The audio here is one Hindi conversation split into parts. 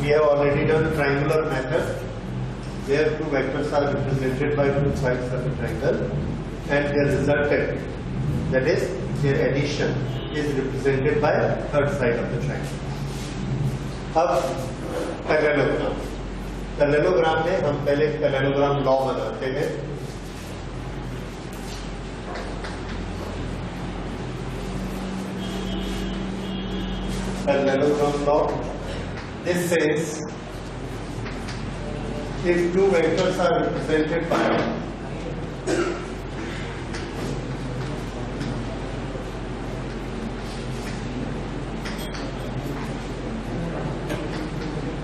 We have already done triangular method where two vectors are represented by two sides of a triangle and their resultant, that is their addition, is represented by third side of the triangle. अब पैरेललोग्राम, पैरेललोग्राम में हम पहले पैरेललोग्राम लॉ बनाते हैं. Parallelogram law. This says if two vectors are represented by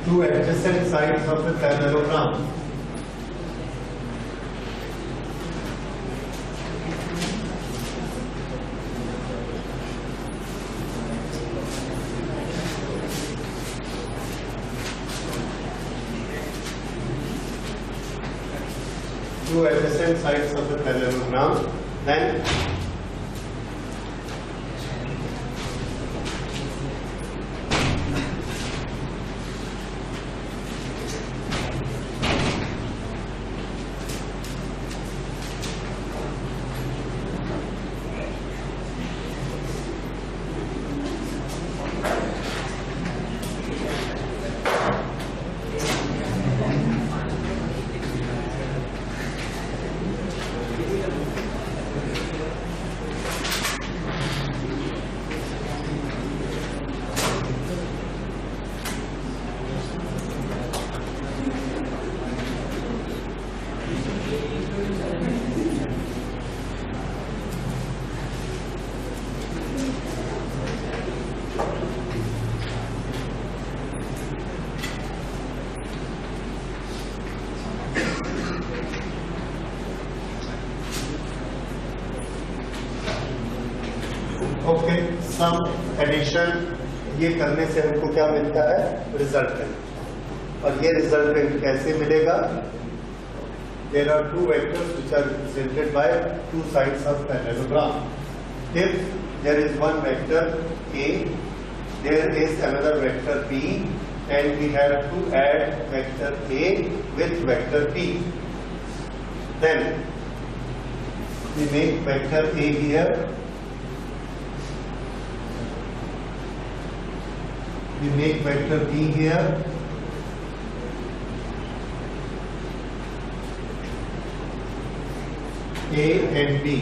two adjacent sides of a parallelogram, two adjacent sides of the parallelogram, then okay sum addition, ये करने से हमको क्या मिलता है? रिजल्टेंट. और ये रिजल्टेंट कैसे मिलेगा? There are two vectors which are represented by two sides of parallelogram. If there is one vector A, there is another vector B, and we have to add vector A with vector B. Then we make vector A here. We make vector B here. A and B.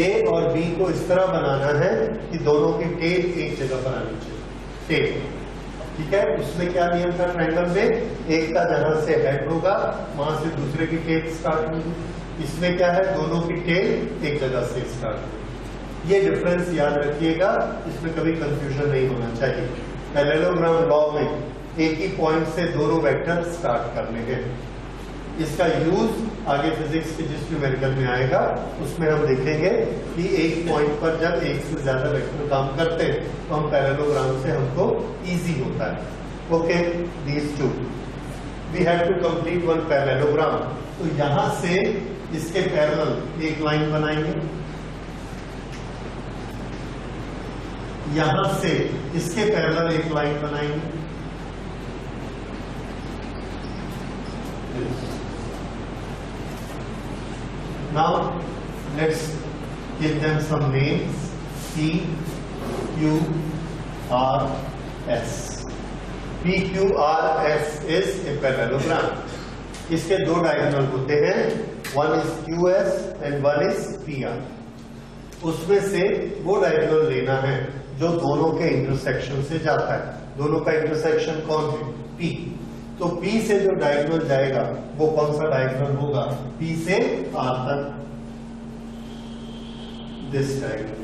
A और B को इस तरह बनाना है कि दोनों की टेल एक जगह पर आनी चाहिए. टेल, ठीक है. उसमें क्या नियम था ट्रायंगल में? एक का जहां से हेड होगा वहां से दूसरे की टेल स्टार्ट होगी. इसमें क्या है? दोनों की टेल एक जगह से स्टार्ट होगी. ये डिफरेंस याद रखिएगा, इसमें कभी कंफ्यूजन नहीं होना चाहिए. पैरेललोग्राम लॉ में एक ही पॉइंट से दोनों वेक्टर स्टार्ट करने हैं. इसका यूज आगे फिजिक्स के जिस न्यूमेरिकल में आएगा उसमें हम देखेंगे कि एक पॉइंट पर जब एक से ज्यादा वेक्टर काम करते हैं तो हम पैरेललोग्राम से हमको इजी होता है. Okay, these two we have to complete one parallelogram. तो यहां से इसके पैरेलल एक लाइन बनाएंगे, यहां से इसके पैरेलल एक लाइन बनाएंगे. Now let's give them some names. P, Q, R, S. P, Q, R, S is a parallelogram. इसके दो डायगोनल होते हैं, one is QS and one is PR. उसमें से वो डायगोनल लेना है जो दोनों के इंटरसेक्शन से जाता है. दोनों का इंटरसेक्शन कौन है? P. तो P से जो डायगोनल जाएगा वो कौन सा डायगोनल होगा? P से R तक. This diagonal,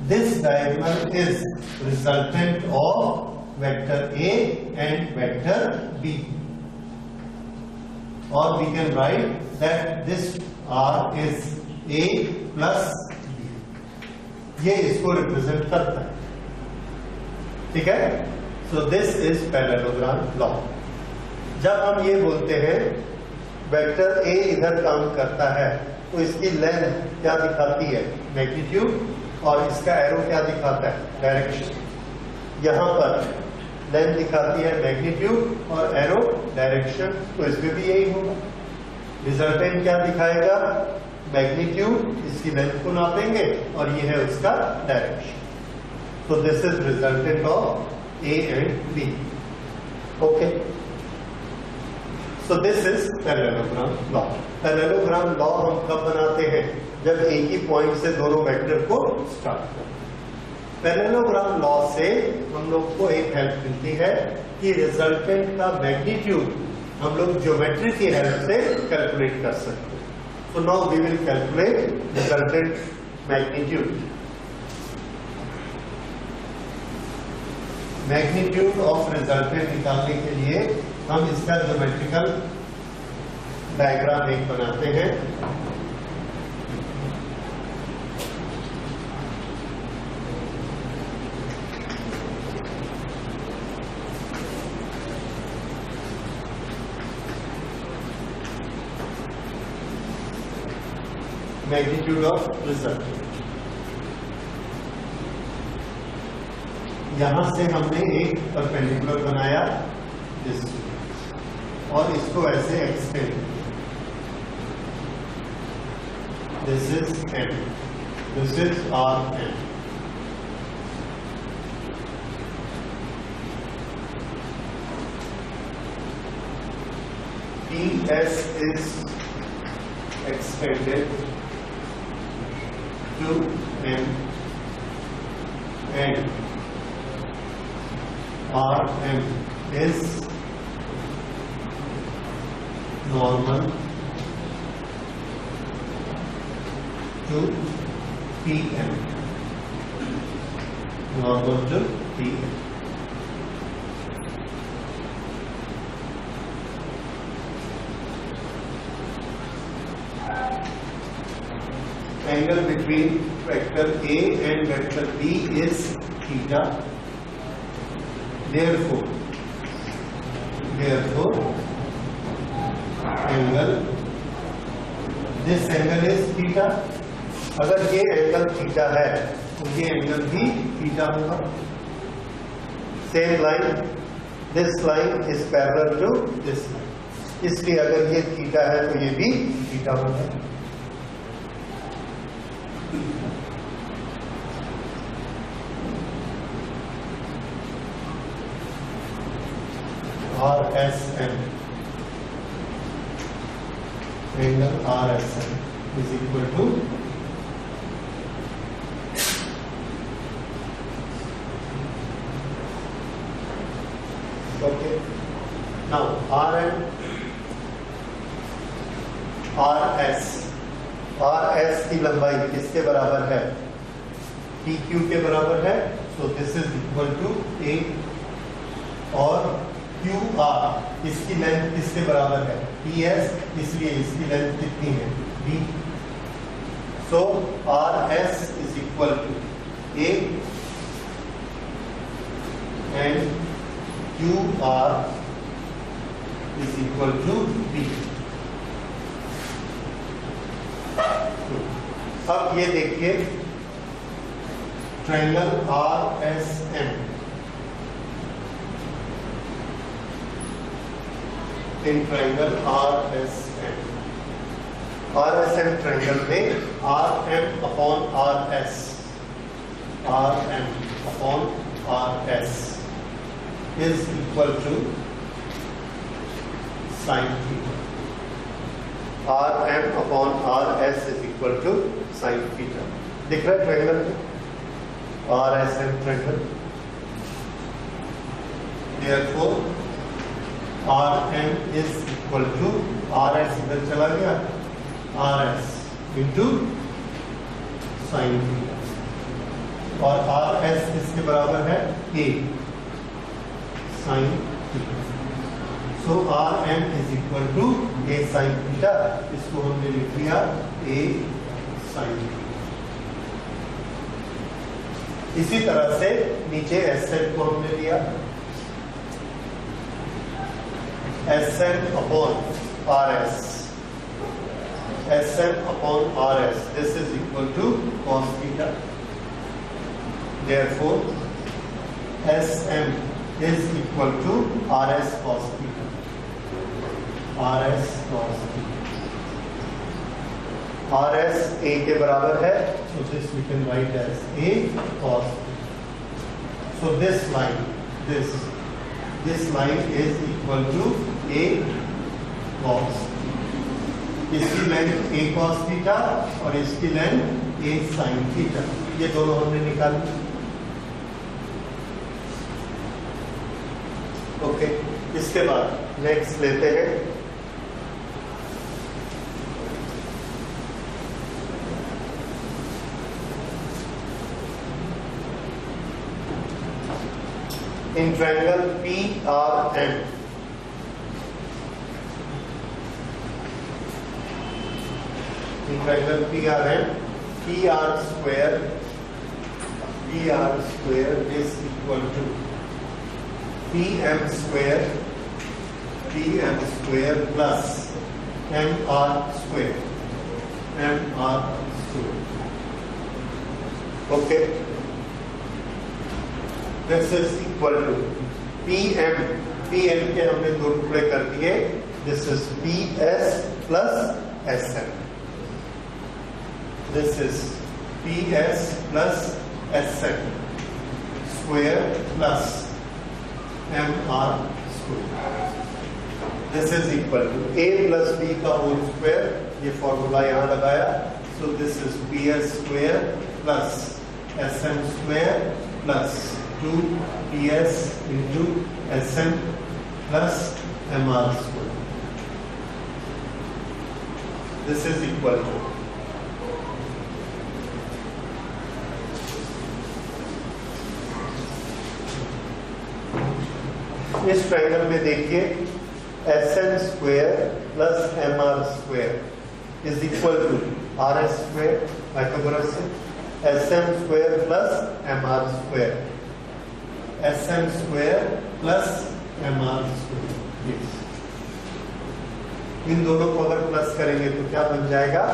this diagonal is resultant of vector A and vector B. और we can write that this R is A plus B. ये इसको रिप्रेजेंट करता है. ठीक है. So this is parallelogram law. जब हम ये बोलते हैं वेक्टर A इधर काम करता है तो इसकी लेंथ क्या दिखाती है? मैग्नीट्यूड. और इसका एरो क्या दिखाता है? डायरेक्शन. यहां पर लेंथ दिखाती है मैग्नीट्यूड और एरो डायरेक्शन, तो इसमें भी यही होगा। रिजल्टेंट क्या दिखाएगा? मैग्नीट्यूड, इसकी लेंथ को नापेंगे और ये है उसका डायरेक्शन। तो this is resultant of A and B. Okay, so this is parallelogram law. Parallelogram law हम कब बनाते हैं? जब एक ही पॉइंट से दोनों वेक्टर को स्टार्ट करते हैं। पैरेललोग्राम लॉ से हम लोग को एक हेल्प मिलती है कि रिजल्टेंट का मैग्नीट्यूड हम लोग ज्योमेट्री की हेल्प से कैलकुलेट कर सकते हैं। So now we will calculate resultant magnitude. Magnitude of resultant निकालने के लिए हम इसका ज्योमेट्रिकल डायग्राम एक बनाते हैं। Magnitude of result. यहां से हमने एक परपेंडिकुलर बनाया और इसको ऐसे extend, this is M, this is R M. P S is extended to M and RM is normal to PM, normal to PM. Angle between vector A and vector B is theta. Therefore, angle, this angle is theta. अगर ये एंगल थीटा है तो ये एंगल भी थीटा होगा। Same line, this line is parallel to this line, इसलिए अगर ये थीटा है तो ये भी थीटा होगा। RSM, angle RSM is equal to okay. Now RM, RS की लंबाई किसके बराबर है? PQ के बराबर है। So this is equal to A और QR, इसकी लेंथ किसके बराबर है? PS, इसलिए इसकी लेंथ कितनी है? B। So RS is equal to A and QR is equal to B। अब ये देखिए triangle RSM, in triangle RSM triangle में RM upon RS, RM upon RS is equal to sine theta. RM upon RS is equal to sine theta. दिख रहा है ट्रायंगल में RSM triangle. Therefore RM is equal to RS, इधर चला गया, RS इंटू साइन थीटा और RS किसके बराबर है? A sine theta. So RM is equal to A sine theta. इसको हमने लिख लिया A साइन थीटा। इसी तरह से नीचे SN को हमने लिया SN upon RS, SN upon RS, this is equal to cos theta. Therefore SM is equal to RS cos theta. RS cos theta. RS A के बराबर है, so this we can write as A cos theta. So this line, this line is equal to A cos. इसकी लेंथ A cos थीटा और इसकी लेंथ A sin थीटा, ये दोनों हमने निकाली. ओके, इसके बाद नेक्स्ट लेते हैं in triangle PRN. In triangle PRN, PR square is equal to PM square plus MR square. Okay. This is equal to PM के हमने दो टुकड़े कर दिए. This is PS plus SM. This is PS plus SM square plus MR square. This is equal to A plus B का whole square. ये फॉर्मूला यहाँ लगाया. So this is PS square plus SM square plus 2PS into SM plus MR square. This is equal to इस ट्रायंगल में देखिए SM square plus MR square is equal to RS square Pythagoras से, SM square plus MR square, SM square plus MR square. इन दोनों को अगर प्लस करेंगे तो क्या बन जाएगा?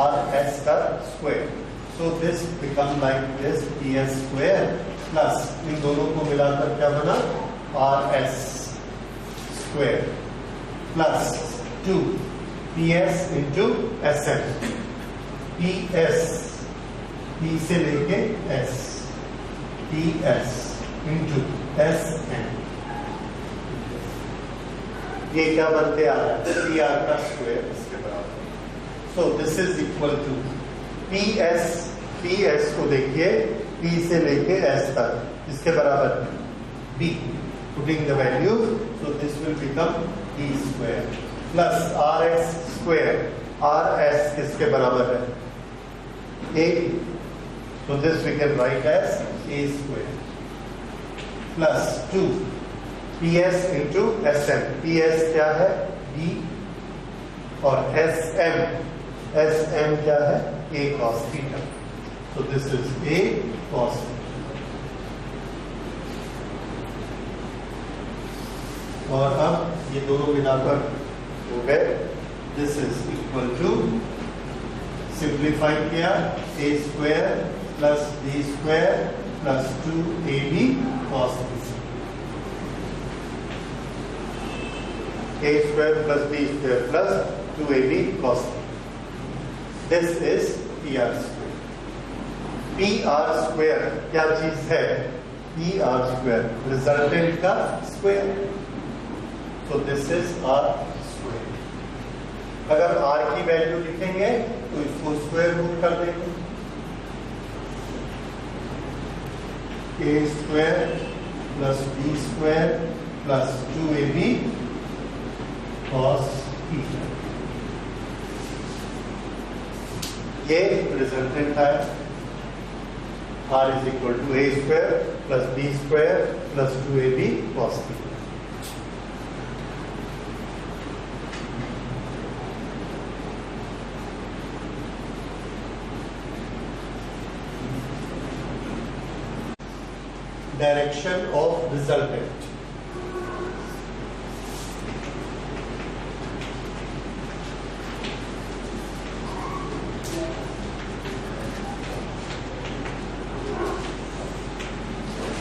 RS का square. So this become like this PS square plus इन दोनों को मिलाकर क्या बना? RS square plus 2 PS into SM. PS P से लेके S, PS into SM. ये क्या बनते आ रहा है? PR का स्क्वायर इसके बराबर. So this is equal to PS को देखिए P से लेके S तक इसके बराबर B. Putting the value, so this will become E square plus RS square. RS किसके बराबर है? A. So this we can write as A square plus 2 PS into SM. PS क्या है? B. और SM क्या है? A cos theta. So this is A cos theta. और अब ये दोनों मिलाकर हो गए. This is equal to, simplify किया, A square plus B square plus 2AB cos theta. A square plus B square plus 2AB cos theta. This is PR square. PR square क्या चीज है? PR स्क्वायर रिजल्टेंट का स्क्वायर. तो दिस इज R स्क्वायर. अगर R की वैल्यू लिखेंगे तो इसको स्क्वायर रूट कर देंगे. A square plus B square plus 2AB cos theta. ये रिजल्टेंट है. R is equal to A square plus B square plus 2AB cos theta. Direction of resultant.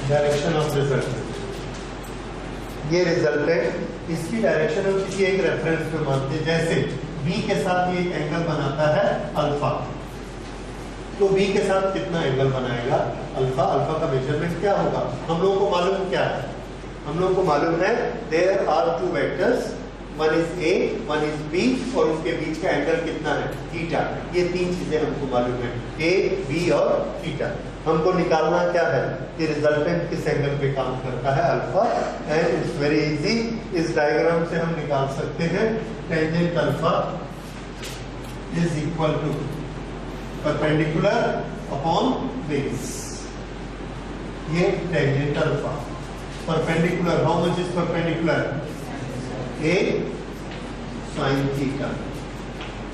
Direction of resultant. ये रिजल्टेंट इसकी डायरेक्शन हम किसी एक रेफरेंस पे मानते हैं, जैसे बी के साथ ये एक एंगल बनाता है अल्फा, तो बी के साथ कितना एंगल बनाएगा अल्फा, अल्फा का मेजरमेंट क्या होगा, हम लोगों को मालूम क्या है, हम लोगों को मालूम है there are two vectors, one is A one is B, और उनके बीच का एंगल कितना है थीटा, ये तीन चीजें हमको मालूम है, ए बी और थीटा। हमको निकालना क्या है कि रिजल्टेंट किस एंगल पे काम करता है alpha, and it's very easy, इस डायग्राम से हम निकाल सकते हैं tangent alpha is equal to perpendicular upon base, ये tangent alpha, perpendicular, how much is perpendicular, a sin theta,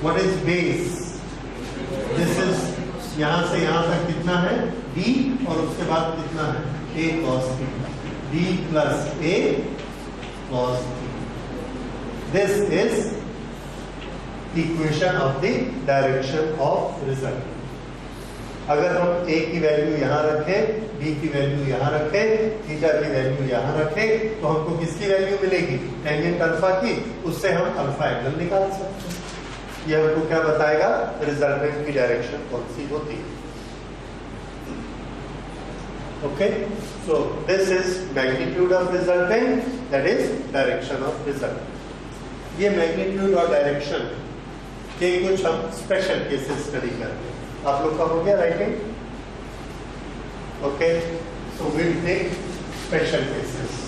what is base, this is यहां से यहां तक कितना है b, और उसके बाद कितना है a cos theta, b plus a cos theta, this is equation of the direction of result। अगर हम a की वैल्यू यहाँ रखें, b की वैल्यू यहाँ रखें, थीटा की वैल्यू यहाँ रखें, तो हमको किसकी वैल्यू मिलेगी टेंजेंट अल्फा की, उससे हम अल्फा एंगल निकाल सकते हैं। ये हमको क्या बताएगा रिजल्टेंट की डायरेक्शन कौन सी होती है। Okay, so this is magnitude of resultant, that is direction of result. ये मैग्नीट्यूड और डायरेक्शन के कुछ हम स्पेशल केसेस स्टडी करते हैं। आप लोग का हो गया writing? Okay, so will take special cases.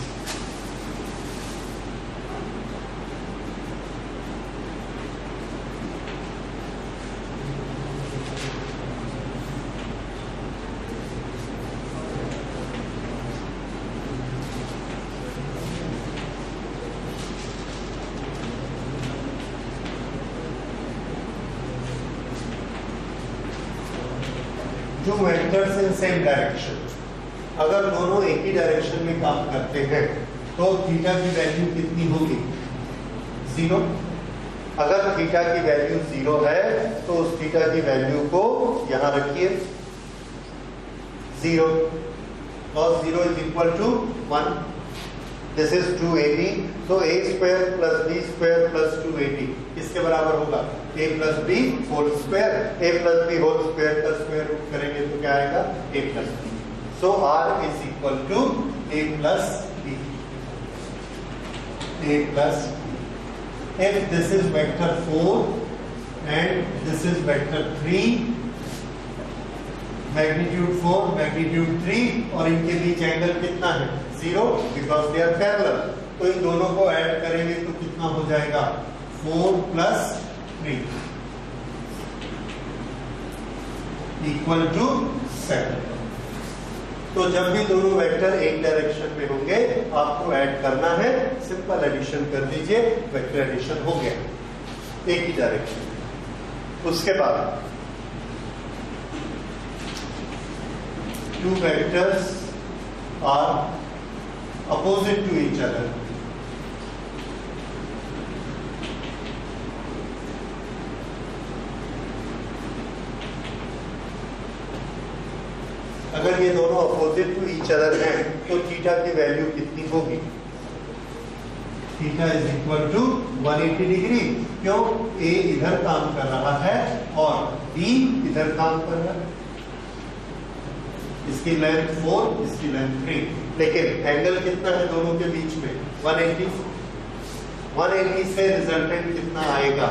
जो वेक्टर्स इन सेम डायरेक्शन, अगर दोनों एक ही डायरेक्शन में काम करते हैं तो थीटा की वैल्यू कितनी होगी 0। अगर थीटा की वैल्यू 0 है तो उस थीटा की वैल्यू को यहां रखिए 0, और 0 is equal to 1, this is 2ab, तो a square plus b square plus 2ab किसके बराबर होगा a plus B whole square, a plus B whole square का स्क्वायर रूट करेंगे तो क्या आएगा a plus B, so r is equal to a plus B, a plus B. If this is vector 4 and this is vector 3, magnitude 4 magnitude 3, और इनके बीच एंगल कितना है 0, बिकॉज दे आर पैरेलल, तो इन दोनों को ऐड करेंगे तो कितना हो जाएगा 4 प्लस 3 इक्वल टू 7। तो जब भी दोनों वेक्टर एक डायरेक्शन में होंगे आपको ऐड करना है, सिंपल एडिशन कर दीजिए, वेक्टर एडिशन हो गया एक ही डायरेक्शन। उसके बाद two vectors are opposite to each other, अगर ये दोनों अपोजिट टू ईच अदर हैं तो थीटा की वैल्यू कितनी होगी, theta is equal to 180 degree. क्यों? ए इधर काम कर रहा है और बी इधर काम कर रहा है, इसकी लेंथ 4, इसकी लेंथ 3, लेकिन एंगल कितना है दोनों के बीच में 180। 180 से रिजल्टेंट कितना आएगा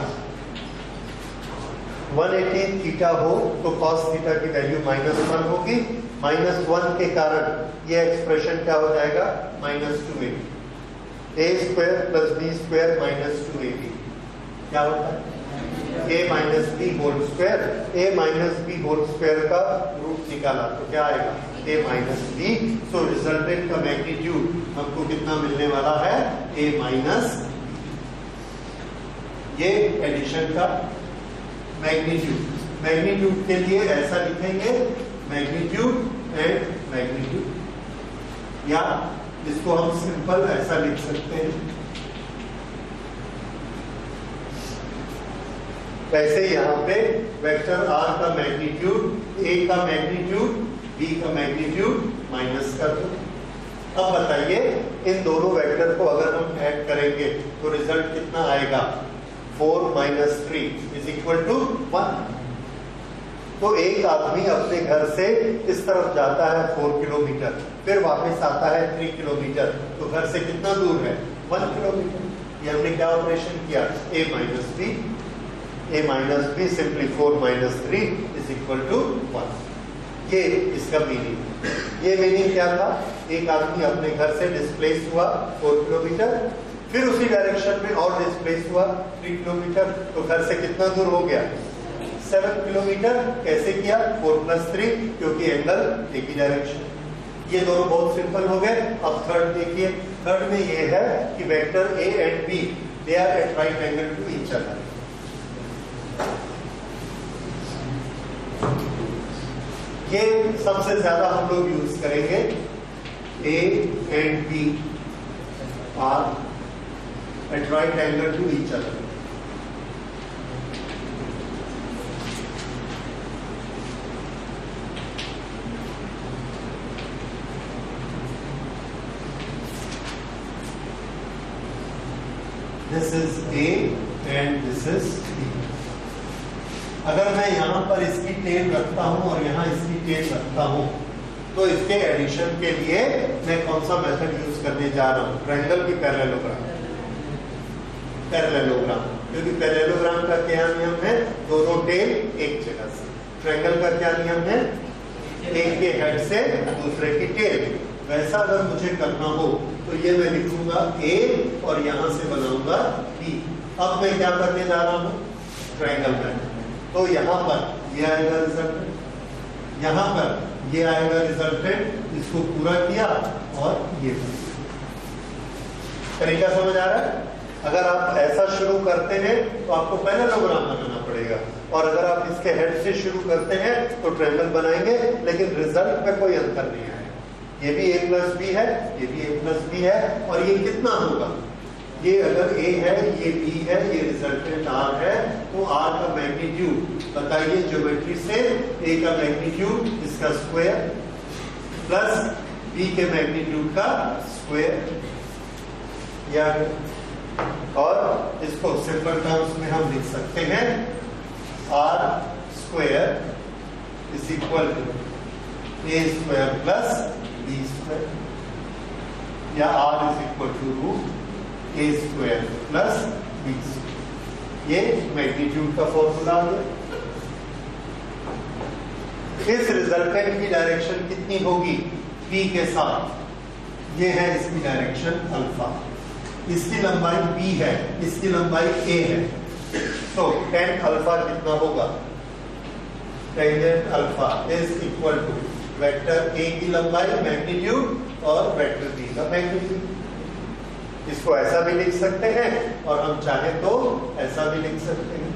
180 थीटा हो तो cos थीटा की वैल्यू -1 होगी, -1 के कारण ये एक्सप्रेशन क्या हो जाएगा -280, a square plus b square -280 क्या होता है a minus B whole square, a minus B whole square का रूट निकाला तो क्या आएगा a minus B. So resultant का मैग्नीट्यूड हमको कितना मिलने वाला है a माइनस, ये एडिशन का मैग्नीट्यूड। मैग्नीट्यूड के लिए ऐसा लिखेंगे मैग्नीट्यूड एंड मैग्नीट्यूड, या इसको हम सिंपल ऐसा लिख सकते हैं। वैसे यहाँ पे वेक्टर r का मैग्नीट्यूड, a का मैग्नीट्यूड, b का मैग्नीट्यूड माइनस कर दो। अब बताइए इन दोनों वेक्टर को करेंगे तो रिजल्ट कितना आएगा, 4 - 3 इज इक्वल टू 1। तो एक आदमी अपने घर से इस तरफ जाता है 4 किलोमीटर, फिर वापस आता है 3 किलोमीटर, तो घर से कितना दूर है, 1 किलोमीटर। ये हमने क्या ऑपरेशन किया, a minus B simply 4 - 3 is equal to 1। ये इसका मीनिंग। ये मीनिंग क्या था, एक आदमी अपने घर से डिस्प्लेस हुआ 4 किलोमीटर, फिर उसी डायरेक्शन में और डिस्प्लेस हुआ 3 किलोमीटर, तो घर से कितना दूर हो गया, 7 किलोमीटर। कैसे किया, 4 + 3, क्योंकि एंगल एक ही डायरेक्शन। ये दोनों बहुत सिंपल हो गए। अब थर्ड देखिए, थर्ड में ये है कि vector A and B they are at right angle to each other. ये सबसे ज्यादा हम लोग यूज करेंगे, A and B are at right angle to each other. This is A and this is B. अगर मैं यहाँ पर इसकी टेल रखता हूँ और यहाँ इसकी टेल रखता हूँ, तो इसके एडिशन के लिए मैं कौन सा मेथड यूज करने जा रहा हूँ, ट्रायंगल की पैरेललोग्राम। क्योंकि पैरेललोग्राम का क्या नियम है, दोनों टेल एक जगह से। ट्रायंगल का क्या नियम है, एक के हेड से दूसरे की टेल। वैसा अगर मुझे करना हो तो ये मैं लिखूंगा A और यहां से बनाऊंगा B। अब मैं क्या करने जा रहा हूं, ट्रायंगल में, तो यहां पर ये आएगा रिजल्टेंट, यहां पर ये आएगा रिजल्टेंट। इसको पूरा किया और ये तरीका समझ आ रहा है। अगर आप ऐसा शुरू करते हैं तो आपको पैरेललोग्राम बनाना पड़ेगा, और अगर आप इसके हेड से शुरू करते हैं तो ट्रायंगल बनाएंगे, लेकिन रिजल्ट में कोई अंतर नहीं आएगा। ये भी A + B है, ये भी A + B है, और ये कितना होगा, ये अगर A है, ये B है, ये रिजल्टेंट R है, तो R का मैग्नीट्यूड बताइए ज्योमेट्री से, A का मैग्नीट्यूड इसका स्क्वायर प्लस B के मैग्नीट्यूड का स्क्वायर, या और इसको सिंपल टर्म्स में हम लिख सकते हैं R² is equal to A² plus B², या R is equal to √A² plus B²। ये मैग्नीट्यूड का फॉर्मूला है। इस रिजल्टेंट की डायरेक्शन कितनी होगी, P के साथ। ये है इसकी डायरेक्शन अल्फा, इसकी लंबाई B है, इसकी लंबाई A है, तो tan अल्फा कितना होगा, tangent alpha is equal to vector A की लंबाई मैग्नीट्यूड और वेक्टर B का मैग्नीट्यूड। इसको ऐसा भी लिख सकते हैं और हम चाहे तो ऐसा भी लिख सकते हैं।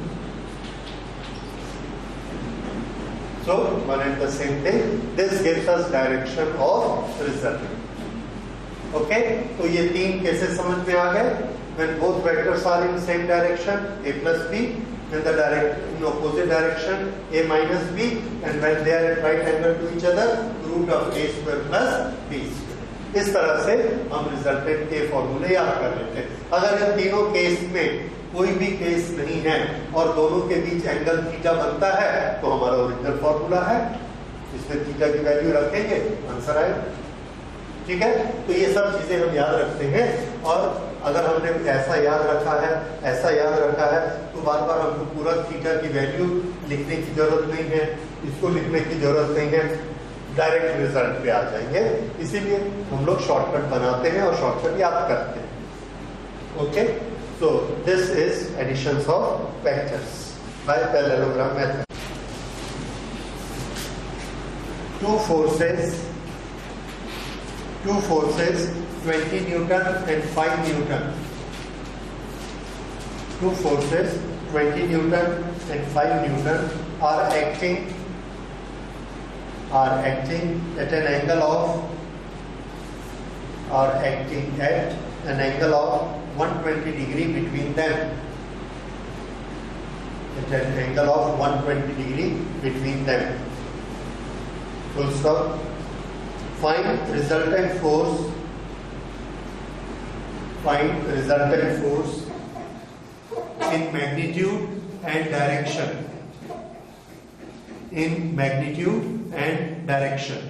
So one and the same thing. This gives us direction of result. Okay? तो ये तीन केसेस समझ में आ गए। When both vectors are in same direction, A plus B, in opposite direction, A minus B, and when they are at right angle to each other, root of A² plus B²। इस तरह से हम रिजल्टेंट के फॉर्मूले याद कर लेते हैं। अगर इन तीनों केस में कोई भी केस नहीं है और दोनों के बीच एंगल थीटा बनता है, तो हमारा ओरिजिनल फॉर्मूला है, इसमें थीटा की वैल्यू रखेंगे, आंसर आएगा। ठीक है, तो ये सब चीजें हम याद रखते हैं, और अगर हमने ऐसा याद रखा है, ऐसा याद रखा है, तो बार बार हमको पूरा थीटा की वैल्यू लिखने की जरूरत नहीं है, इसको लिखने की जरूरत नहीं है, डायरेक्ट रिजल्ट पे आ जाएंगे। इसीलिए हम लोग शॉर्टकट बनाते हैं और शॉर्टकट याद करते हैं। Okay, so this is additions of vectors by parallelogram method. Two forces 20 Newton and 5 Newton. Two forces 20 Newton and 5 Newton are acting at an angle of 120 degree between them. At an angle of 120 degree between them. Full stop. Find resultant force find resultant force in magnitude and direction. In magnitude and direction.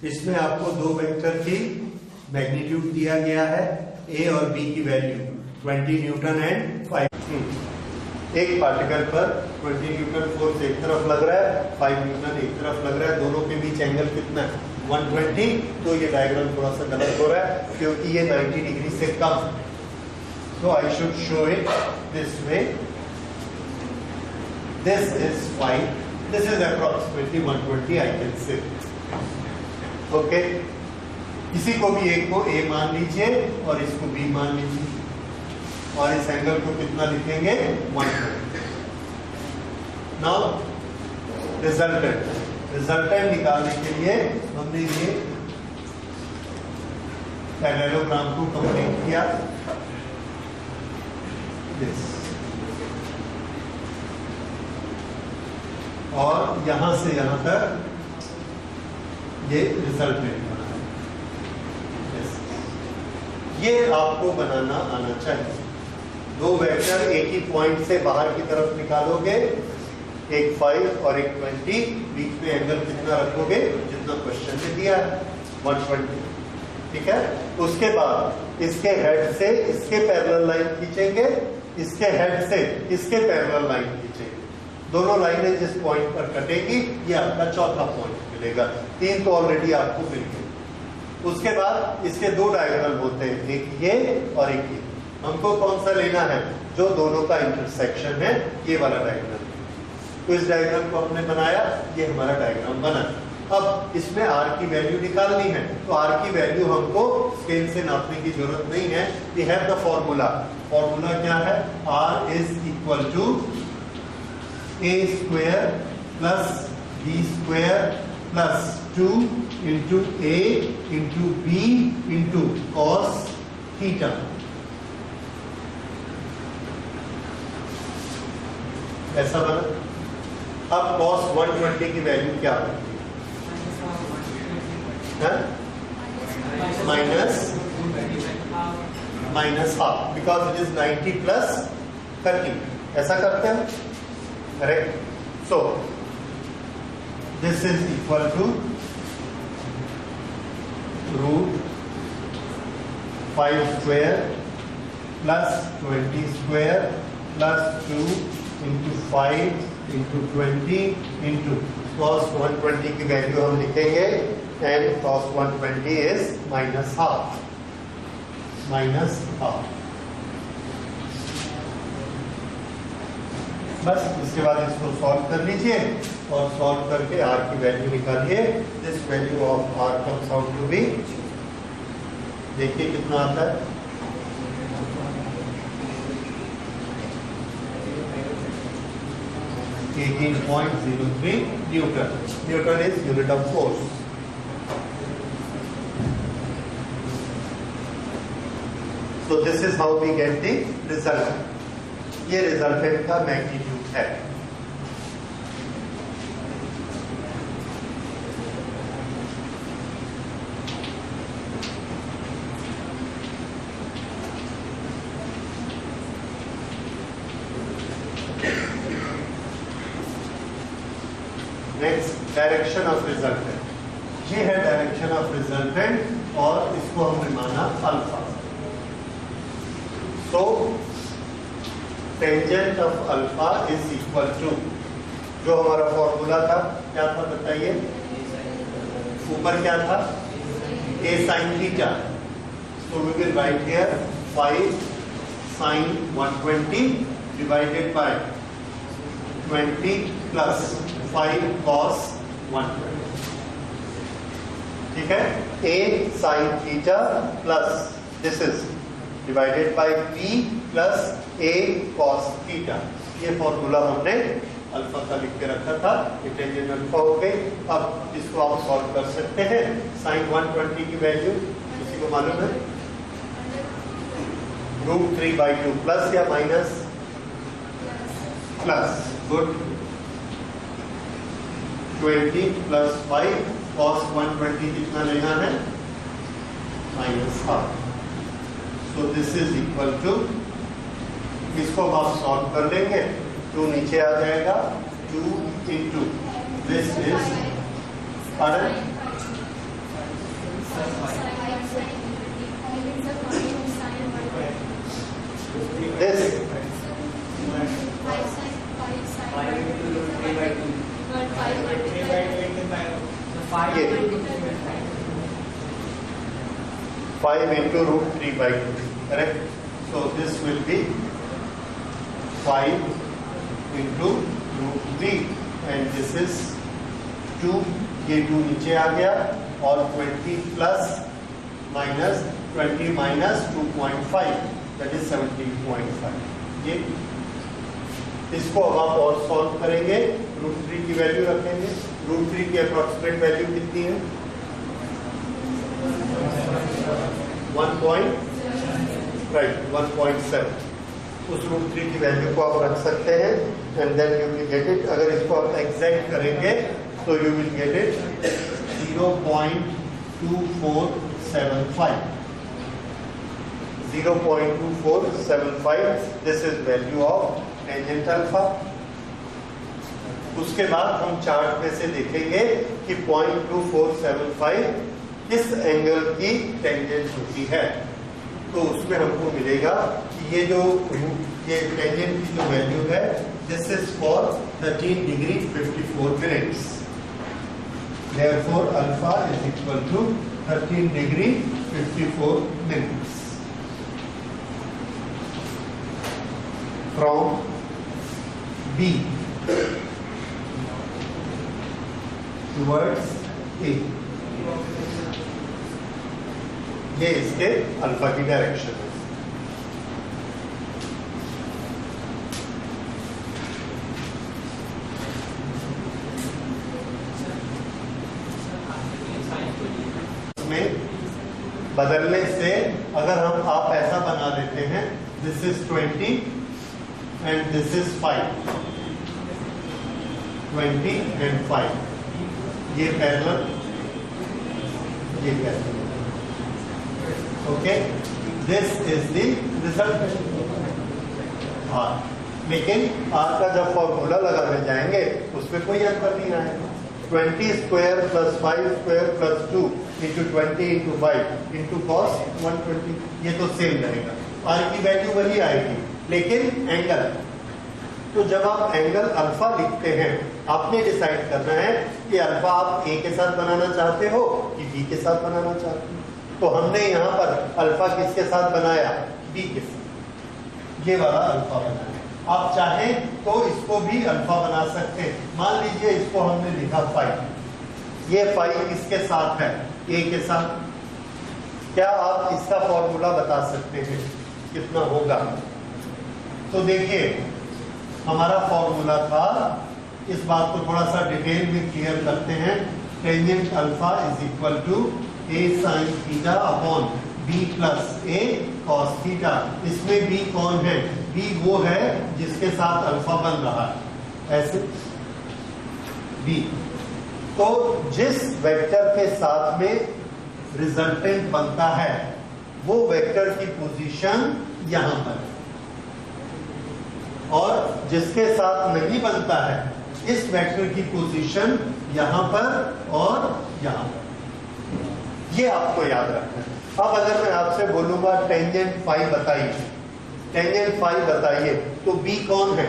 इसमें आपको दो वेक्टर की मैग्नीट्यूड दिया गया है, ए और बी की वैल्यू 20 न्यूटन एंड 5। एक पार्टिकल पर 20 न्यूटन फोर्स एक तरफ लग रहा है, 5 न्यूटन एक तरफ लग रहा है, दोनों के बीच एंगल कितना है 120। तो ये डायग्राम थोड़ा सा गलत हो रहा है क्योंकि ये 90 डिग्री से कम है। So I should show it this way. This is 5. This is approximately 120 I can say. Okay. किसी को भी एक को A मान लीजिए और इसको B मान लीजिए और इस एंगल को कितना लिखेंगे 120। Now रिजल्टेंट निकालने के लिए हमने ये पैरेललोग्राम को कंप्लीट किया। और यहां से यहां तक ये रिजल्टेंट बना है। ये आपको बनाना आना चाहिए। दो वेक्टर एक ही पॉइंट से बाहर की तरफ निकालोगे, एक 5 और एक 20, बीच में एंगल कितना रखोगे जितना क्वेश्चन में दिया है 120। ठीक है। उसके बाद इसके हेड से इसके पैरेलल लाइन खींचेंगे, इसके हेड से इसके पैरेलल लाइन खींचेंगे। दोनों लाइनें जिस पॉइंट पर कटेगी ये आपका चौथा पॉइंट मिलेगा। 3 तो ऑलरेडी आपको मिल गए। उसके बाद इसके दो डायगोनल होते हैं, एक ये और एक ये। हमको कौन सा लेना है जो दोनों का इंटरसेक्शन है, ये वाला डायग्राम। तो इस डायग्राम को हमने बनाया, ये हमारा डायग्राम बना। अब इसमें r की वैल्यू निकालनी है, तो r की वैल्यू हमको स्केल से नापने की जरूरत नहीं है। We have the formula. Formula क्या है? r is equal to a square plus b square plus 2 into a into b into cos theta. ऐसा बना। अब कॉस 120 की वैल्यू क्या होगी? Minus half, because it is 90 plus 30। ऐसा करते हैं, correct. So this is equal to root 5 square plus 20 square plus 2 into 5 into 20 into cos 120 की वैल्यू हम लिखेंगे, and cos 120 is minus half. बस इसके बाद इसको सॉल्व कर लीजिए और सॉल्व करके r की वैल्यू निकालिए। This value of r comes out to be, देखिए कितना आता है, 18.03 newton. Newton is unit of force. So this is how we get the result. ये रिजल्टेंट का मैग्नीट्यूड है। Next, direction of resultant. ये है डायरेक्शन ऑफ रिजल्टेंट और इसको हमने माना अल्फा। तो tangent of alpha is equal to, जो हमारा फॉर्मूला था क्या था बताइए? ऊपर क्या था? a sin थीटा। So we will write here 5 sin 120 divided by 20 plus 5 cos 120। ठीक है। a sin theta plus this is divided by b plus a cos theta. ये फॉर्मूला हमने अल्फा का लिख के रखा था, ये टेंजेंट अल्फा हो गई। अब इसको आप सॉल्व कर सकते हैं। साइन 120 की वैल्यू किसी को मालूम है? √3/2 प्लस या minus? Plus. Good. 20 plus 5 cos 120 कितना लेना है minus half. So this is equal to, इसको आप सॉल्व कर लेंगे, 2 नीचे आ जाएगा, 2 इंटू दिस इज this ये 5 into root 3 by 2, correct? So this will be 5 into root 3 and this is 2, ये 2 नीचे आ गया और 20 plus minus 20 minus 2.5 that is 17.5। ये इसको अब आप और सॉल्व करेंगे, रूट 3 की वैल्यू रखेंगे, रूट 3 की अप्रोक्सीमेट वैल्यू कितनी है 1.7। उस रूट 3 की वैल्यू को आप रख सकते हैं and then you will get it. अगर इसको आप एग्जैक्ट करेंगे तो you will get it 0.2475। 0.2475, this is value of tangent alpha. उसके बाद हम चार्ट में से देखेंगे कि 0.2475 किस एंगल की टेंजेंट होती है, तो उसमें हमको मिलेगा कि ये टेंजेंट की जो वैल्यू है this is for 13 degree 54 minutes. Therefore alpha is equal to 13 degree 54 minutes from B towards A। ये इसके अल्फा की डायरेक्शन है। इसमें बदलने से अगर आप ऐसा बना देते हैं, this is 20 and this is 5, 20 and 5, ये पैरेलल, ये parallel, okay, this is the result R। लेकिन R का जब फॉर्मूला लगाने जाएंगे उसमें कोई अंतर नहीं आएगा। 20 square plus 5 square plus 2 into 20 into 5 into cos 120, ये तो सेम रहेगा, R की वैल्यू वही आएगी। लेकिन एंगल, तो जब आप एंगल अल्फा लिखते हैं आपने डिसाइड करना है कि अल्फा आप ए के साथ बनाना चाहते हो कि बी के साथ बनाना चाहते हो। तो हमने यहाँ पर अल्फा किसके साथ बनाया, बी के साथ, ये वाला अल्फा बनाया। आप चाहें तो इसको भी अल्फा बना सकते हैं। मान लीजिए इसको हमने लिखा 5, ये 5 किसके साथ है, ए के साथ। क्या आप इसका फॉर्मूला बता सकते हैं कितना होगा? तो देखिए हमारा फॉर्मूला था, इस बात को थोड़ा सा डिटेल में क्लियर करते हैं। Tangent alpha is equal to A sine theta upon B plus A cos theta. इसमें बी कौन है, बी वो है जिसके साथ अल्फा बन रहा है, ऐसे बी। तो जिस वेक्टर के साथ में रिजल्टेंट बनता है वो वेक्टर की पोजीशन यहां पर है, और जिसके साथ नहीं बनता है इस वेक्टर की पोजीशन यहां पर और यहां पर, ये आपको याद रखना है। अब अगर मैं आपसे बोलूंगा टेंजेंट फाई बताइए, टेंजेंट फाई बताइए, तो बी कौन है,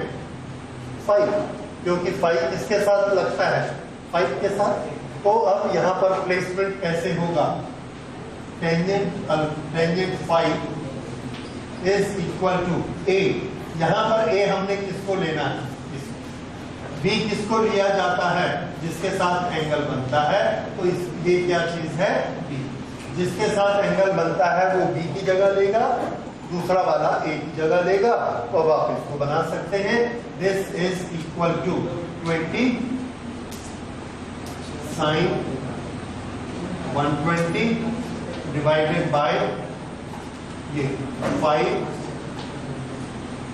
5, क्योंकि 5 किसके साथ लगता है, 5 के साथ। तो अब यहां पर प्लेसमेंट कैसे होगा, tangent phi is equal to A. यहां पर ए हमने किसको लेना है, बी किसको लिया जाता है, जिसके साथ एंगल बनता है। तो ये क्या चीज है, बी। जिसके साथ एंगल बनता है वो बी की जगह लेगा, दूसरा वाला ए की जगह लेगा। तो अब आप इसको बना सकते हैं, this is equal to 20 sine 120 divided by ये 5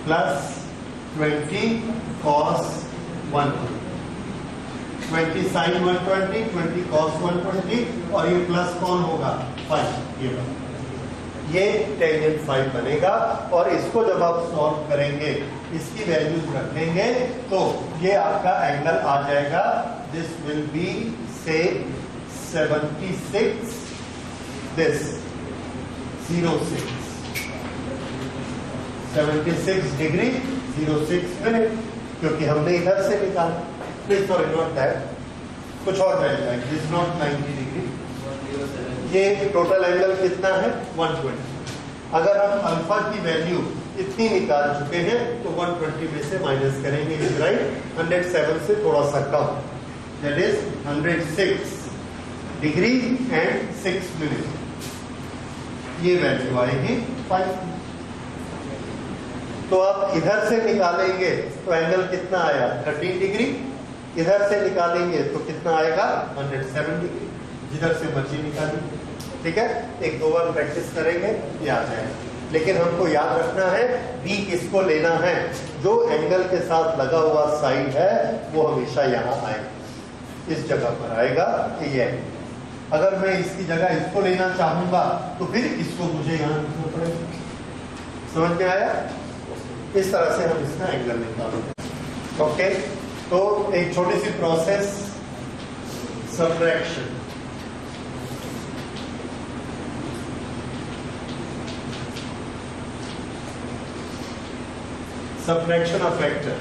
प्लस 20 कॉस 120। 20 sin 120, 20 cos 120 और ये प्लस कौन होगा 5, ये टेंजेंट 5 बनेगा। और इसको जब आप सॉल्व करेंगे, इसकी वैल्यूज रखेंगे, तो ये आपका एंगल आ जाएगा, दिस विल बी से 76, दिस 06, 76 डिग्री 06 मिनट, क्योंकि हमने इधर से निकाला, प्लीज सॉरी नॉट दैट, कुछ और वैल्यू है, दिस नॉट 90 डिग्री, ये टोटल एंगल कितना है 120। अगर हम अल्फा की वैल्यू इतनी निकाल चुके हैं तो 120 में से माइनस करेंगे, इज राइट, 107 से थोड़ा सा कम, that is 106 degree and 6 minute, ये वैल्यू आएगी 5। तो आप इधर से निकालेंगे तो एंगल कितना आया 13 डिग्री, इधर से निकालेंगे तो कितना आएगा 107 डिग्री, जिधर से मर्जी निकालिए, ठीक है। एक दो बार प्रैक्टिस करेंगे ये आ जाएगा, लेकिन हमको याद रखना है बी किसको लेना है, जो एंगल के साथ लगा हुआ साइड है वो हमेशा यहाँ आएगा, इस जगह पर आएगा, ये है। अगर मैं इसकी जगह इसको लेना चाहूंगा तो फिर इसको मुझे यहाँ लिखना पड़ेगा, समझ में आया। इस तरह से हम इसका एंगल निकालेंगे, ओके। तो एक छोटी सी process, subtraction, subtraction of vector.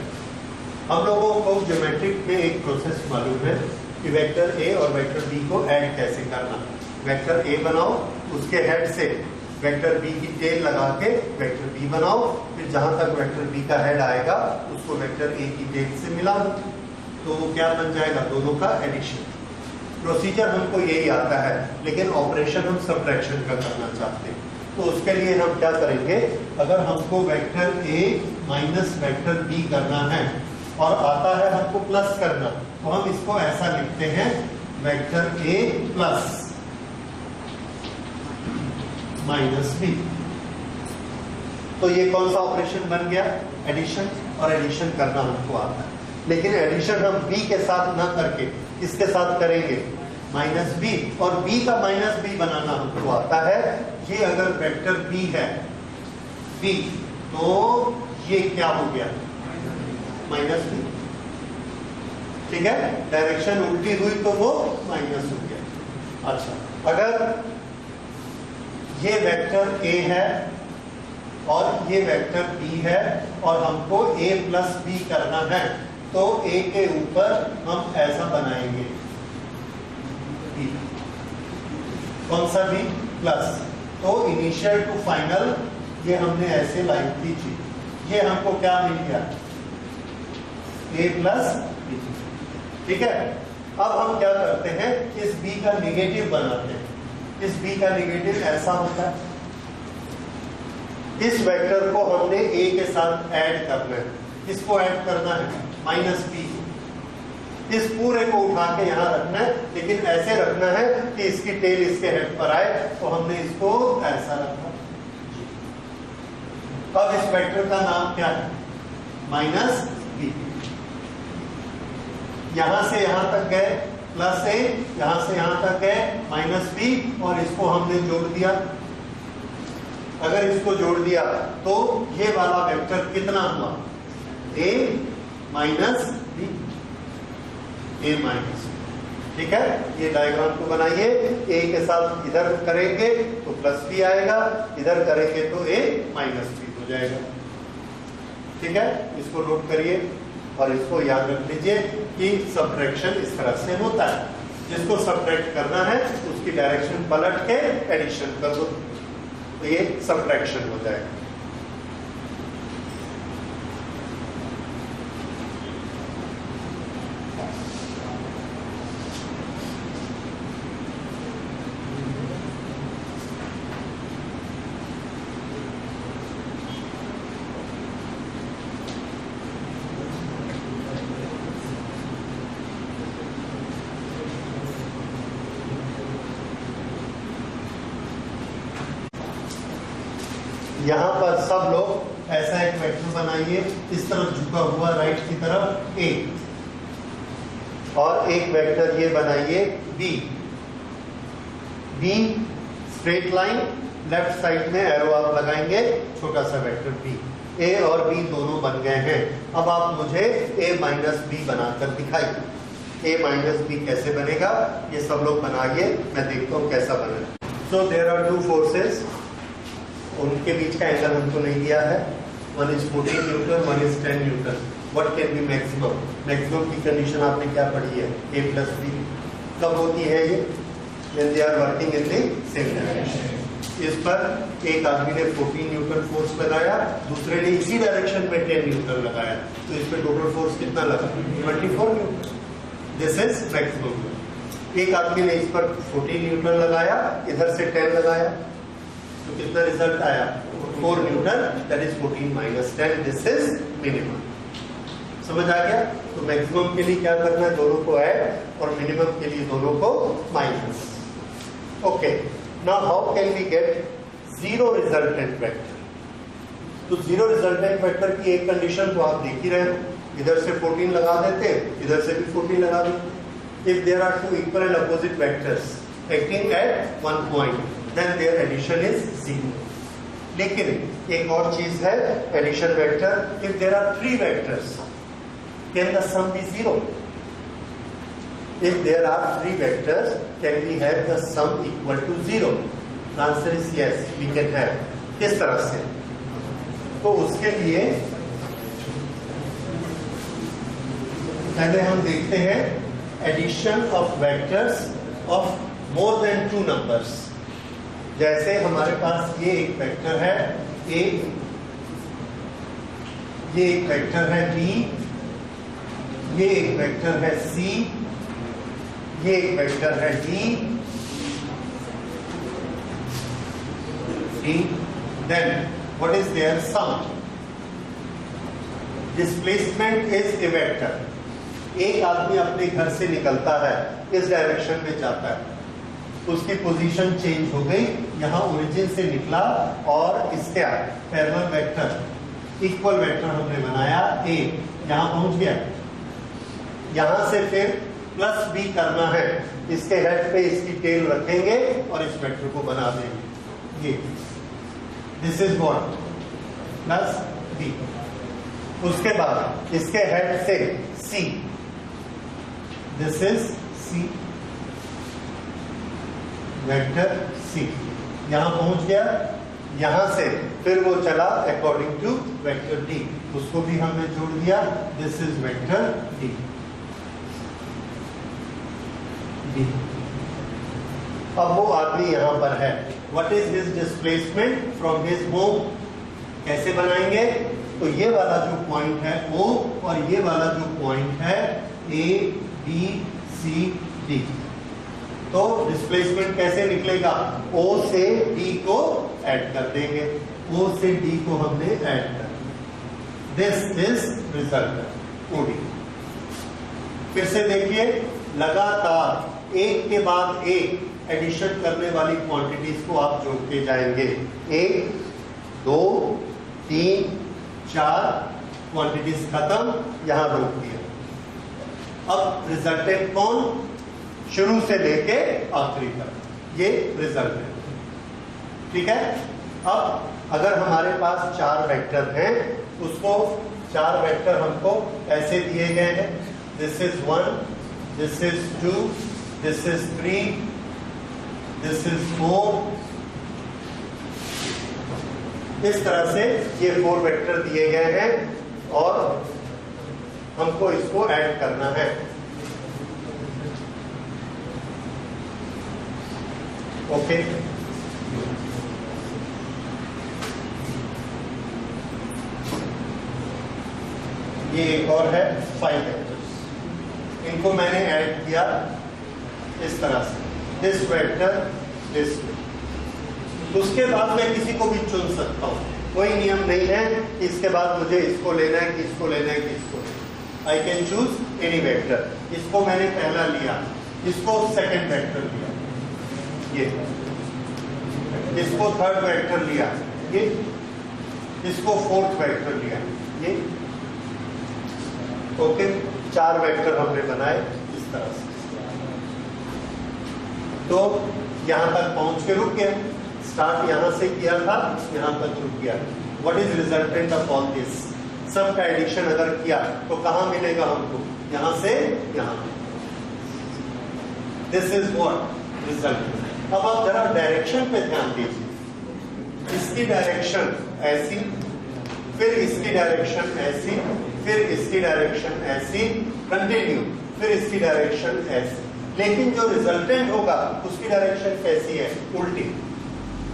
हम लोगों को ज्योमेट्रिक में एक प्रोसेस मालूम है कि वेक्टर ए और वेक्टर बी को ऐड कैसे करना। वेक्टर ए बनाओ, उसके हेड से वेक्टर बी की टेल लगा के वेक्टर बी बनाओ, फिर जहां तक वेक्टर बी का हेड आएगा उसको वेक्टर ए की टेल से मिला दो, तो वो क्या बन जाएगा, दोनों का एडिशन। प्रोसीजर हमको यही आता है, लेकिन ऑपरेशन हम सब्ट्रैक्शन का करना चाहते हैं, तो उसके लिए हम क्या करेंगे, अगर हमको vector A minus vector B करना है और आता है हमको प्लस करना, तो हम इसको ऐसा लिखते हैं, vector A plus minus B. तो ये कौन सा ऑपरेशन बन गया, एडिशन, और एडिशन करना हमको आता है। लेकिन एडिशन हम बी के साथ ना करके इसके साथ करेंगे, माइनस बी, और बी का माइनस बी बनाना हमको आता है। ये अगर वेक्टर बी है बी, तो ये क्या हो गया, माइनस बी, ठीक है, डायरेक्शन उल्टी हुई तो वो माइनस हो गया। अच्छा, अगर ये वेक्टर ए है और ये वेक्टर बी है और हमको ए प्लस बी करना है, तो ए के ऊपर हम ऐसा बनाएंगे, बी, कौन सा बी, प्लस, तो इनिशियल टू फाइनल ये हमने ऐसे लाइन खींची, ये हमको क्या मिल गया, ए प्लस बी, ठीक है। अब हम क्या करते हैं, इस बी का निगेटिव बनाते हैं। इस बी का निगेटिव ऐसा होता है, इस वेक्टर को हमने ए के साथ ऐड करना है, इसको ऐड करना है माइनस बी, इस पूरे को उठा के यहां रखना है, लेकिन ऐसे रखना है कि इसकी टेल इसके हेड पर आए, तो हमने इसको ऐसा रखा। अब इस वेक्टर का नाम क्या है, माइनस बी। यहां से यहां तक गए प्लस ए, यहां से यहां तक गए माइनस बी, और इसको हमने जोड़ दिया। अगर इसको जोड़ दिया तो ये वाला वेक्टर कितना हुआ, ए माइनस बी, ए माइनस, ठीक है। ये डायग्राम को बनाइए, ए के साथ इधर करेंगे तो प्लस बी आएगा, इधर करेंगे तो ए माइनस बी हो जाएगा, ठीक है। इसको नोट करिए और इसको याद रख लीजिए कि सब्ट्रैक्शन इस तरह से होता है। जिसको सब्ट्रैक्ट करना है उसकी डायरेक्शन पलट के एडिशन कर दो, तो ये सब्ट्रैक्शन हो जाएगा। यहां पर सब लोग ऐसा एक वेक्टर बनाइए, इस तरफ झुका हुआ राइट की तरफ ए, और एक वेक्टर ये बनाइए B. B straight line, left side में एरो आप लगाएंगे, छोटा सा वेक्टर बी। ए और बी दोनों बन गए हैं। अब आप मुझे ए माइनस बी बनाकर दिखाइए। ए माइनस बी कैसे बनेगा, ये सब लोग बनाइए, मैं देखता हूँ कैसा बना। So there are two forces, उनके बीच का एंगल हमको नहीं दिया है। One is 14 newton, one is 10 newton. What can be maximum? Maximum की कंडीशन आपने क्या पढ़ी है? A plus B. कब होती है ये? when they are working in the same direction। इस पर एक आदमी ने 14 न्यूटन फोर्स लगाया, दूसरे ने इसी डायरेक्शन में 10 न्यूटन लगाया, तो इस पे टोटल फोर्स कितना लगा? 24 न्यूटन। This is maximum. एक आदमी ने इस पर 14 न्यूटन लगाया, इधर से 10 लगाया, तो कितना रिजल्ट आया? 4 Newton, that is 14 minus 10। This is minimum. समझ आ गया? तो मैक्सिमम के लिए क्या करना है? दोनों को ऐड, और मिनिमम के लिए दोनों को minus. Okay, now how can we get zero resultant vector? तो जीरो रिजल्टेंट वेक्टर की एक कंडीशन तो आप देख ही रहे हैं, इधर से 14 लगा देते, इधर से भी 14 लगा देते। If there are two equal and opposite vectors acting at one point, then their addition is zero. लेकिन एक और चीज है addition vector, if there are 3 vectors, can the sum be zero? If there are 3 vectors, can we have the sum equal to 0? The answer is yes, we can have. किस तरह से? तो उसके लिए पहले हम देखते हैं addition of vectors of more than 2 numbers. जैसे हमारे पास ये एक वेक्टर है a, ये एक वेक्टर है b, ये एक वेक्टर है C, ये एक वेक्टर है D, then what is their sum? Displacement is a vector। एक आदमी अपने घर से निकलता है, इस डायरेक्शन में जाता है, उसकी पोजीशन चेंज हो गई, यहाँ ओरिजिन से निकला और इसके पैरेलल वेक्टर, इक्वल वेक्टर हमने बनाया A, यहाँ पहुंच गया। यहां से फिर प्लस बी करना है, इसके हेड पे इसकी टेल रखेंगे और इस वेक्टर को बना देंगे। ये this is what? Plus B. उसके बाद इसके हेड से C, this is C, vector C यहां पहुंच गया। यहां से फिर वो चला अकॉर्डिंग टू वेक्टर डी, उसको भी हमने जोड़ दिया, दिस इज वेक्टर डी। अब वो आदमी यहां पर है, what is his displacement from his home? कैसे बनाएंगे? तो ये वाला जो पॉइंट है O और ये वाला जो पॉइंट है A, B, C, D, तो डिस्प्लेसमेंट कैसे निकलेगा? O से D को ऐड कर देंगे, O से D को हमने ऐड कर दिया। This is result OD। फिर से देखिए, लगातार एक के बाद एक एडिशन करने वाली क्वांटिटीज को आप जोड़ते जाएंगे। 1, 2, 3, 4 क्वांटिटीज खत्म, यहां रोक दिया। अब रिजल्टेंट कौन? शुरू से लेके आखिरी तक, ये रिजल्ट है। ठीक है? अब अगर हमारे पास 4 वेक्टर हैं, उसको 4 वेक्टर हमको ऐसे दिए गए हैं, this is 1, this is 2, this is 3, this is 4। इस तरह से ये 4 वेक्टर दिए गए हैं और हमको इसको ऐड करना है। ओके, ये एक और है 5 वेक्टर्स, इनको मैंने ऐड किया इस तरह से, दिस वेक्टर दिस। उसके बाद मैं किसी को भी चुन सकता हूं, कोई नियम नहीं है कि इसके बाद मुझे इसको लेना है कि इसको लेना है कि इसको लेना है। I can choose any vector. इसको मैंने पहला लिया, इसको सेकंड वेक्टर लिया, ये इसको थर्ड वेक्टर लिया, ये इसको फोर्थ वेक्टर लिया, ये ओके। 4 वेक्टर हमने बनाए इस तरह से। तो यहां तक पहुंच के रुक गया, स्टार्ट यहां से किया था, यहां तक रुक गया। What is resultant of all this? सब का एडिशन अगर किया तो कहां मिलेगा हमको? यहां से यहां। This is what result. अब आप जरा डायरेक्शन पे ध्यान दीजिए। इसकी डायरेक्शन ऐसी, फिर इसकी डायरेक्शन ऐसी, फिर इसकी डायरेक्शन ऐसी, कंटिन्यू, फिर इसकी डायरेक्शन ऐसी। लेकिन जो रिजल्टेंट होगा उसकी डायरेक्शन कैसी है? उल्टी।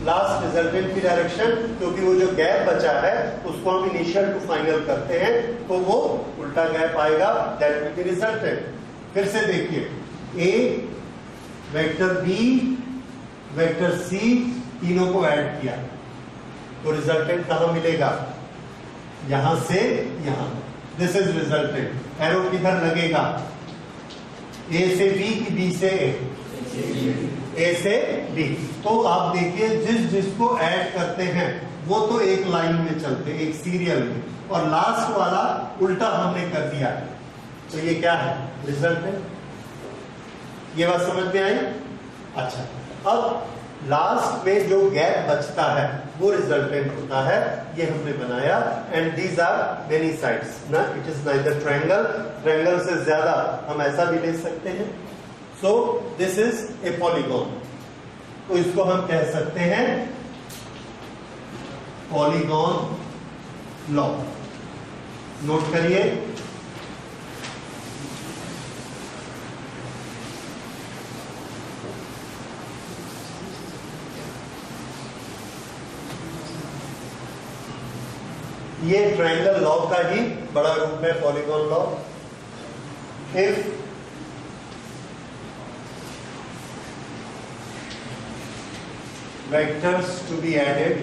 लास्ट रिजल्टेंट की डायरेक्शन, क्योंकि वो जो गैप बचा है उसको हम इनिशियल टू फाइनल करते हैं, तो वो उल्टा गैप आएगा, दैट विल बी रिजल्टेंट। फिर से देखिए, ए वेक्टर बी वेक्टर सी तीनों को ऐड किया तो रिजल्टेंट कहां मिलेगा? यहां से यहां। This is resultant. एरो किधर लगेगा? ए से बी की बी से ए से बी। तो आप देखिए, जिसको ऐड करते हैं वो तो एक लाइन में चलते, एक सीरियल में, और लास्ट वाला उल्टा हमने कर दिया। तो ये क्या है? रिजल्टेंट। ये बात समझ में आई? अच्छा, अब लास्ट में जो गैप बचता है वो रिजल्टेंट होता है। ये हमने बनाया, and these are many sides ना, it is neither triangle, triangle से ज्यादा हम ऐसा भी ले सकते हैं। So this is a polygon. तो इसको हम कह सकते हैं पॉलीगॉन लॉ। नोट करिए, ये ट्रायंगल लॉ का ही बड़ा रूप है, polygon law. If vectors to be added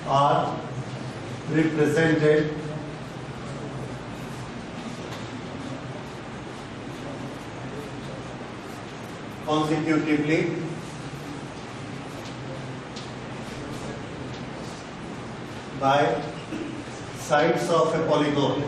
are represented consecutively by sides of a polygon,